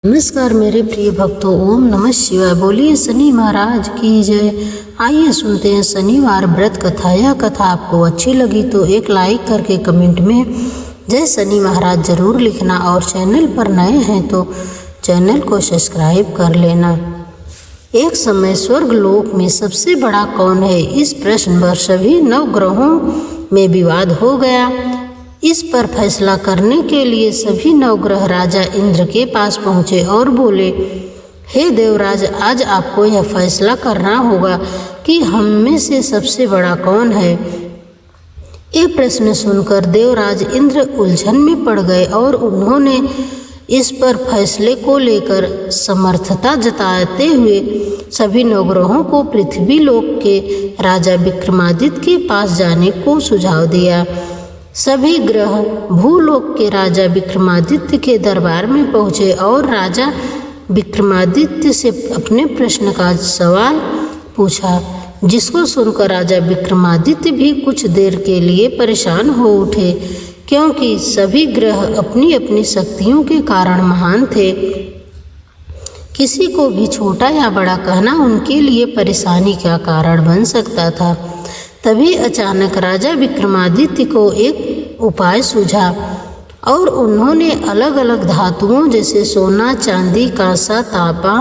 नमस्कार मेरे प्रिय भक्तों, ओम नमः शिवाय। बोलिए शनि महाराज की जय। आइए सुनते हैं शनिवार व्रत कथा। यह कथा आपको अच्छी लगी तो एक लाइक करके कमेंट में जय शनि महाराज जरूर लिखना, और चैनल पर नए हैं तो चैनल को सब्सक्राइब कर लेना। एक समय स्वर्ग लोक में सबसे बड़ा कौन है, इस प्रश्न पर सभी नवग्रहों में विवाद हो गया। इस पर फैसला करने के लिए सभी नवग्रह राजा इंद्र के पास पहुँचे और बोले, हे देवराज, आज आपको यह फैसला करना होगा कि हम में से सबसे बड़ा कौन है। ये प्रश्न सुनकर देवराज इंद्र उलझन में पड़ गए और उन्होंने इस पर फैसले को लेकर समर्थता जताते हुए सभी नवग्रहों को पृथ्वी लोक के राजा विक्रमादित्य के पास जाने को सुझाव दिया। सभी ग्रह भूलोक के राजा विक्रमादित्य के दरबार में पहुँचे और राजा विक्रमादित्य से अपने प्रश्न का सवाल पूछा, जिसको सुनकर राजा विक्रमादित्य भी कुछ देर के लिए परेशान हो उठे, क्योंकि सभी ग्रह अपनी अपनी शक्तियों के कारण महान थे। किसी को भी छोटा या बड़ा कहना उनके लिए परेशानी का कारण बन सकता था। तभी अचानक राजा विक्रमादित्य को एक उपाय सूझा और उन्होंने अलग अलग धातुओं जैसे सोना, चांदी, कांसा, तांबा,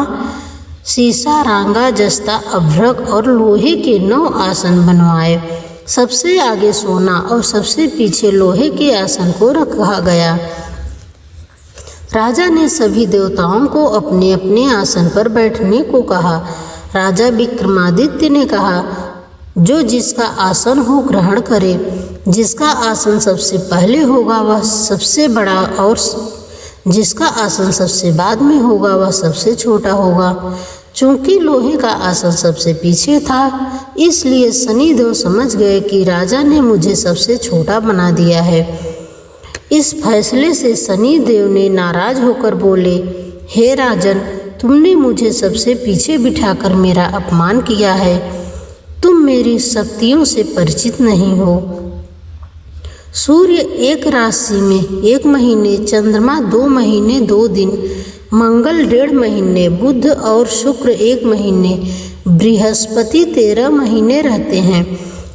सीसा, रांगा, जस्ता, अभ्रक और लोहे के 9 आसन बनवाए। सबसे आगे सोना और सबसे पीछे लोहे के आसन को रखा गया। राजा ने सभी देवताओं को अपने अपने आसन पर बैठने को कहा। राजा विक्रमादित्य ने कहा, जो जिसका आसन हो ग्रहण करे। जिसका आसन सबसे पहले होगा वह सबसे बड़ा, और जिसका आसन सबसे बाद में होगा वह सबसे छोटा होगा। चूंकि लोहे का आसन सबसे पीछे था, इसलिए शनिदेव समझ गए कि राजा ने मुझे सबसे छोटा बना दिया है। इस फैसले से शनिदेव ने नाराज होकर बोले, हे राजन, तुमने मुझे सबसे पीछे बिठाकर मेरा अपमान किया है। तुम मेरी शक्तियों से परिचित नहीं हो। सूर्य एक राशि में 1 महीने, चंद्रमा 2 महीने 2 दिन, मंगल 1.5 महीने, बुध और शुक्र 1 महीने, बृहस्पति 13 महीने रहते हैं।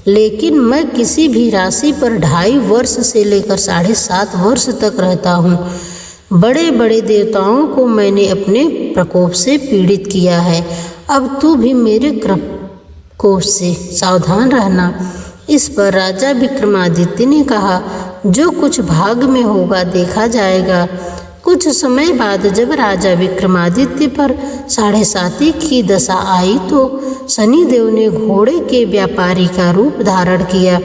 लेकिन मैं किसी भी राशि पर 2.5 वर्ष से लेकर 7.5 वर्ष तक रहता हूँ। बड़े बड़े देवताओं को मैंने अपने प्रकोप से पीड़ित किया है। अब तू भी मेरे प्रकोप से सावधान रहना। इस पर राजा विक्रमादित्य ने कहा, जो कुछ भाग्य में होगा देखा जाएगा। कुछ समय बाद जब राजा विक्रमादित्य पर 7.5 की दशा आई तो शनिदेव ने घोड़े के व्यापारी का रूप धारण किया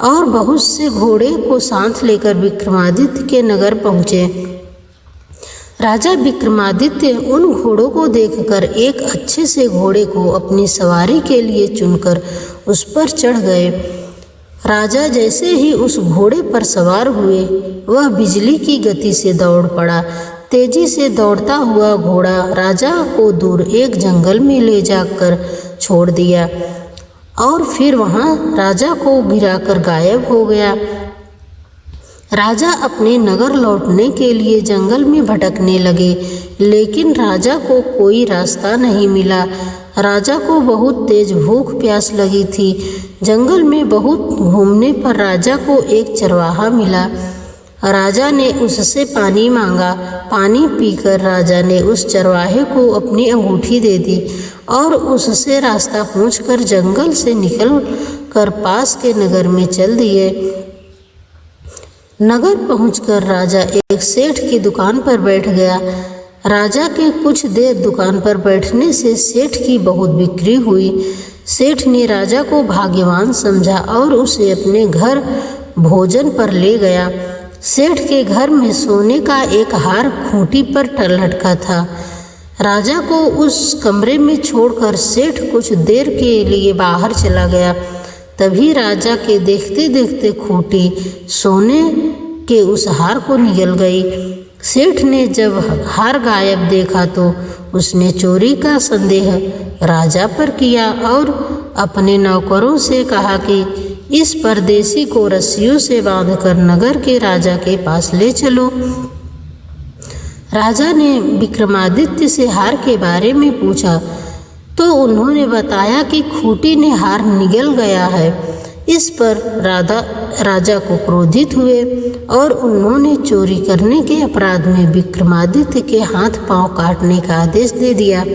और बहुत से घोड़े को साथ लेकर विक्रमादित्य के नगर पहुँचे। राजा विक्रमादित्य उन घोड़ों को देखकर एक अच्छे से घोड़े को अपनी सवारी के लिए चुनकर उस पर चढ़ गए। राजा जैसे ही उस घोड़े पर सवार हुए, वह बिजली की गति से दौड़ पड़ा। तेजी से दौड़ता हुआ घोड़ा राजा को दूर एक जंगल में ले जाकर छोड़ दिया और फिर वहां राजा को गिराकर गायब हो गया। राजा अपने नगर लौटने के लिए जंगल में भटकने लगे, लेकिन राजा को कोई रास्ता नहीं मिला। राजा को बहुत तेज भूख प्यास लगी थी। जंगल में बहुत घूमने पर राजा को एक चरवाहा मिला। राजा ने उससे पानी मांगा। पानी पीकर राजा ने उस चरवाहे को अपनी अंगूठी दे दी और उससे रास्ता पूछकर जंगल से निकल कर पास के नगर में चल दिए। नगर पहुंचकर राजा एक सेठ की दुकान पर बैठ गया। राजा के कुछ देर दुकान पर बैठने से सेठ की बहुत बिक्री हुई। सेठ ने राजा को भाग्यवान समझा और उसे अपने घर भोजन पर ले गया। सेठ के घर में सोने का एक हार खूंटी पर लटका था। राजा को उस कमरे में छोड़कर सेठ कुछ देर के लिए बाहर चला गया। तभी राजा के देखते देखते खूंटी सोने के उस हार को निगल गई। सेठ ने जब हार गायब देखा तो उसने चोरी का संदेह राजा पर किया और अपने नौकरों से कहा कि इस परदेसी को रस्सियों से बांधकर नगर के राजा के पास ले चलो। राजा ने विक्रमादित्य से हार के बारे में पूछा तो उन्होंने बताया कि खूंटी ने हार निगल गया है। इस पर राजा को क्रोधित हुए और उन्होंने चोरी करने के अपराध में विक्रमादित्य के हाथ पांव काटने का आदेश दे दिया।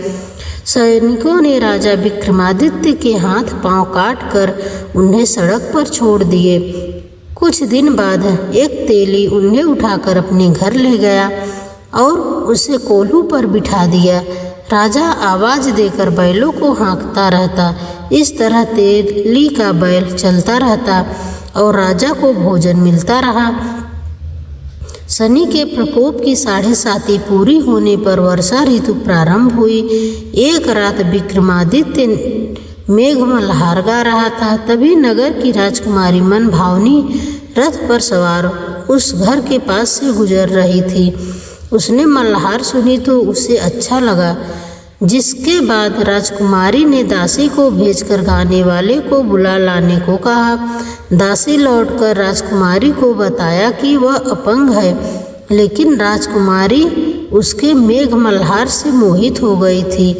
सैनिकों ने राजा विक्रमादित्य के हाथ पांव काटकर उन्हें सड़क पर छोड़ दिए। कुछ दिन बाद एक तेली उन्हें उठाकर अपने घर ले गया और उसे कोल्हू पर बिठा दिया। राजा आवाज़ देकर बैलों को हाँकता रहता। इस तरह तेली का बैल चलता रहता और राजा को भोजन मिलता रहा। शनि के प्रकोप की 7.5 पूरी होने पर वर्षा ऋतु प्रारंभ हुई। एक रात विक्रमादित्य मेघ मल्हार गा रहा था। तभी नगर की राजकुमारी मन भावनी रथ पर सवार उस घर के पास से गुजर रही थी। उसने मल्हार सुनी तो उसे अच्छा लगा, जिसके बाद राजकुमारी ने दासी को भेजकर गाने वाले को बुला लाने को कहा। दासी लौटकर राजकुमारी को बताया कि वह अपंग है, लेकिन राजकुमारी उसके मेघ मल्हार से मोहित हो गई थी,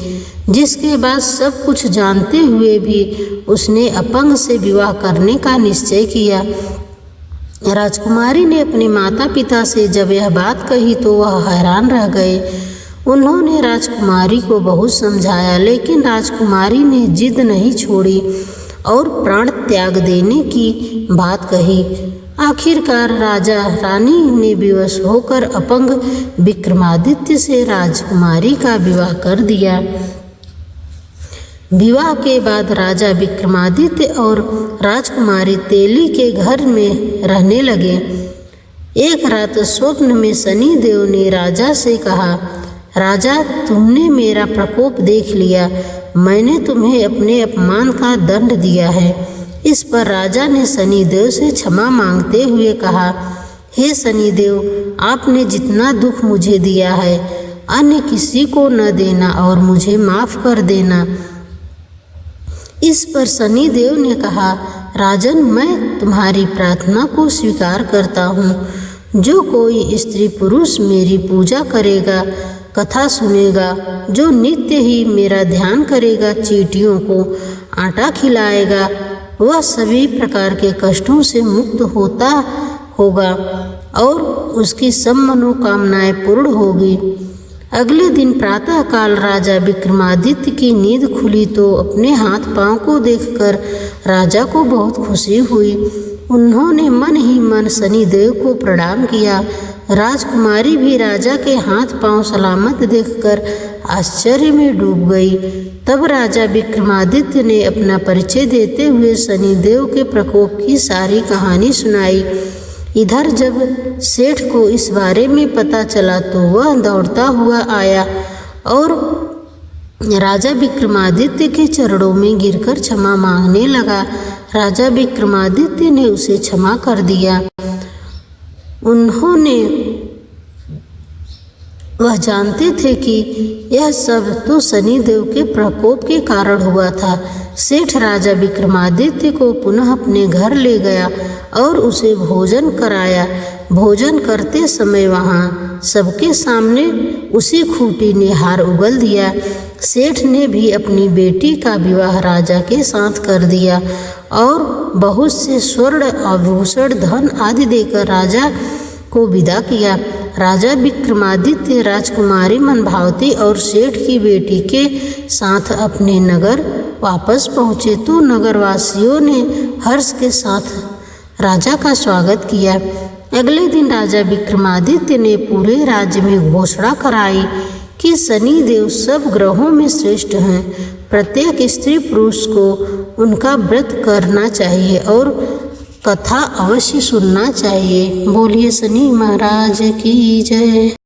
जिसके बाद सब कुछ जानते हुए भी उसने अपंग से विवाह करने का निश्चय किया। राजकुमारी ने अपने माता पिता से जब यह बात कही तो वह हैरान रह गए। उन्होंने राजकुमारी को बहुत समझाया, लेकिन राजकुमारी ने जिद नहीं छोड़ी और प्राण त्याग देने की बात कही। आखिरकार राजा रानी ने विवश होकर अपंग विक्रमादित्य से राजकुमारी का विवाह कर दिया। विवाह के बाद राजा विक्रमादित्य और राजकुमारी तेली के घर में रहने लगे। एक रात स्वप्न में शनि देव ने राजा से कहा, राजा, तुमने मेरा प्रकोप देख लिया। मैंने तुम्हें अपने अपमान का दंड दिया है। इस पर राजा ने शनिदेव से क्षमा मांगते हुए कहा, हे शनिदेव, आपने जितना दुख मुझे दिया है अन्य किसी को न देना और मुझे माफ़ कर देना। इस पर शनिदेव ने कहा, राजन, मैं तुम्हारी प्रार्थना को स्वीकार करता हूँ। जो कोई स्त्री पुरुष मेरी पूजा करेगा, कथा सुनेगा, जो नित्य ही मेरा ध्यान करेगा, चींटियों को आटा खिलाएगा, वह सभी प्रकार के कष्टों से मुक्त होगा और उसकी सब मनोकामनाएं पूर्ण होगी। अगले दिन प्रातःकाल राजा विक्रमादित्य की नींद खुली तो अपने हाथ पांव को देखकर राजा को बहुत खुशी हुई। उन्होंने मन ही मन शनिदेव को प्रणाम किया। राजकुमारी भी राजा के हाथ पांव सलामत देखकर आश्चर्य में डूब गई। तब राजा विक्रमादित्य ने अपना परिचय देते हुए शनिदेव के प्रकोप की सारी कहानी सुनाई। इधर जब सेठ को इस बारे में पता चला तो वह दौड़ता हुआ आया और राजा विक्रमादित्य के चरणों में गिरकर क्षमा मांगने लगा। राजा विक्रमादित्य ने उसे क्षमा कर दिया। वह जानते थे कि यह सब तो शनिदेव के प्रकोप के कारण हुआ था। सेठ राजा विक्रमादित्य को पुनः अपने घर ले गया और उसे भोजन कराया। भोजन करते समय वहाँ सबके सामने उसी खूंटी ने हार उगल दिया। सेठ ने भी अपनी बेटी का विवाह राजा के साथ कर दिया और बहुत से स्वर्ण आभूषण, धन आदि देकर राजा को विदा किया। राजा विक्रमादित्य राजकुमारी मनभावती और सेठ की बेटी के साथ अपने नगर वापस पहुँचे तो नगरवासियों ने हर्ष के साथ राजा का स्वागत किया। अगले दिन राजा विक्रमादित्य ने पूरे राज्य में घोषणा कराई कि शनिदेव सब ग्रहों में श्रेष्ठ हैं। प्रत्येक स्त्री पुरुष को उनका व्रत करना चाहिए और कथा अवश्य सुनना चाहिए। बोलिए शनि महाराज की जय।